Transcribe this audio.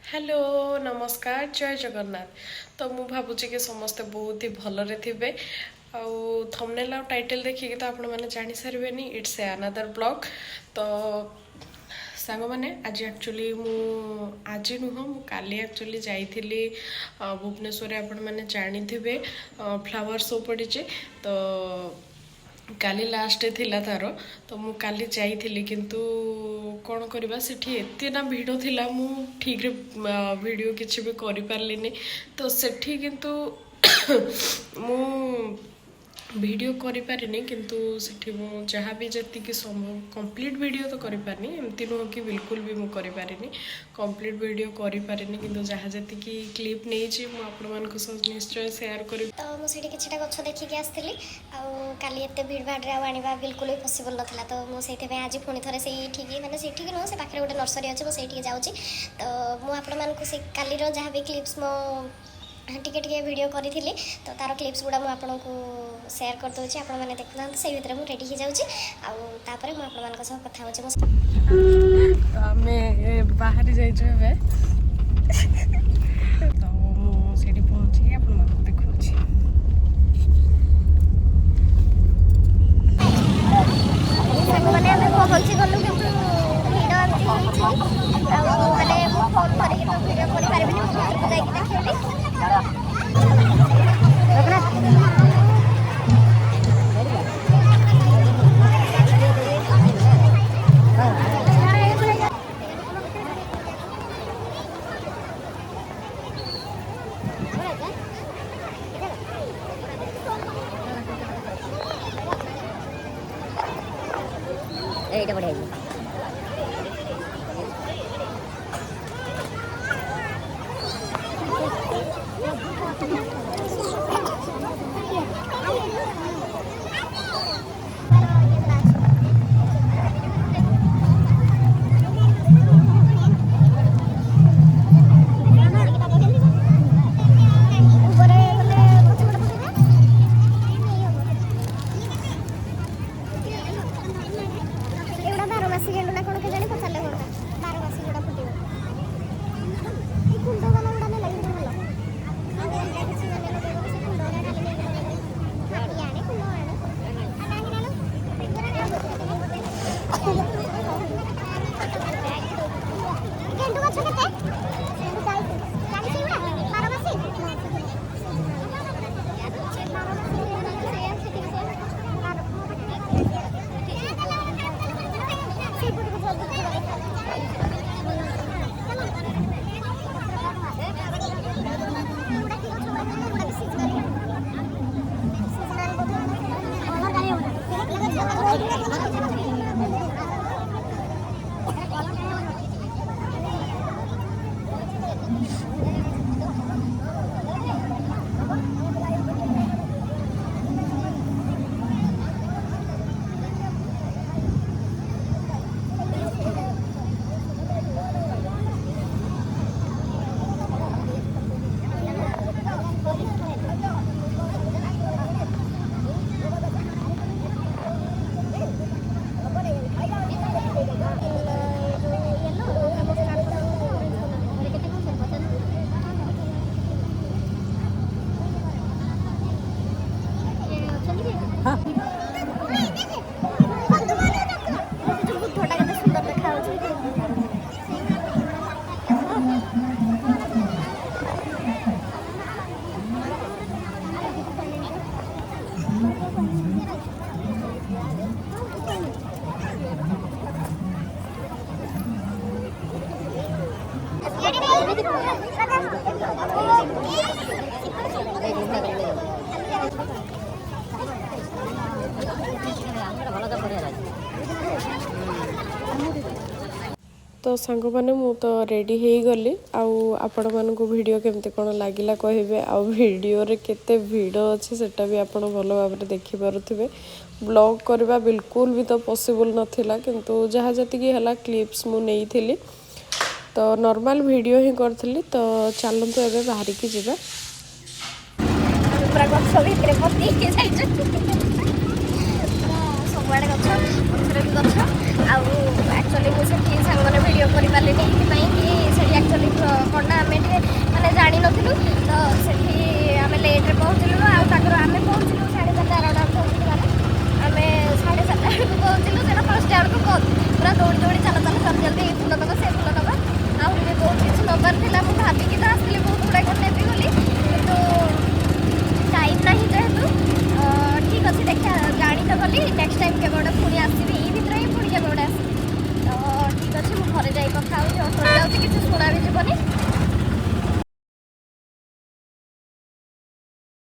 Hello नमस्कार जय जगन्नाथ। तो मु भावुची कि समस्ते बहुत ही भलरे थिबे आउ थंबनेल आउ टाइटल देखिए तो आपण मैंने जानी सारे इट्स ए अनदर ब्लॉग। तो सांग मैंने आज एक्चुअली आज नुह मु काली एक्चुअली जाइली भुवनेश्वर आपण मैंने जानी थे फ्लावर शो पड़ी। तो काली लास्ट थिला तार तो मु काली जाइली किंतु कौन करवा सेठी एते ना भिड़ थिला मु ठीक रे वीडियो किछि भी करि पारलिनी। तो सेठी किंतु मु वीडियो करि पारिनी किंतु सेठी मु जहाँ भी जति संभव कंप्लीट वीडियो तो करि पारनी एमती नुह कि बिल्कुल भी मु करि पारिनी कंप्लीट वीडियो करि पारिनी किंतु जहाँ जति क्लिप नहीं छी मु आपण मानको निश्चय शेयर करि। तो मुझे किसी गछ देखिक आसती काली एत भीड़ भाड़ आने बिल्कुल भी पसिबल नाला। तो मुझे आज पुणी थे से मैंने से नुह से पाखे गोटे नर्सरी अच्छे मुझे जाऊँगी। तो मुझे से काली जहाँ भी क्लिप्स मो टिके टिके वीडियो करी तो तार क्लिप्स गुड़ा मुझे शेयर कर दूसरी आपण मैंने देखुना से भीतर मुझे रेडी हो जाऊँगी आउे मुझे कथा तो आम बाहरी जाइए तो मुझे पहुँची आप देखा गलु कि फोन कर वीडियो कर এইটা বড় হয়েছে। तो सांग मैंने मु तो रेडी हो गली आपण मानक वीडियो केमती कौन लगिला कहे वीडियो रे केते भिड़ अच्छे सेटा भी आपण भल भाव देखि पारुथिबे। ब्लॉग करबा बिल्कुल भी तो पॉसिबल नथिला किंतु जहाँ जति है क्लिप्स मु नहीं थिली तो नॉर्मल वीडियो ही करथली। तो चलंतु एबे बाहर की जिबा पूरा गछ भितर पति के जाइछ सबआडे गछ गछ एक्चुअली मुझे सांग भिडियो कर पारे कि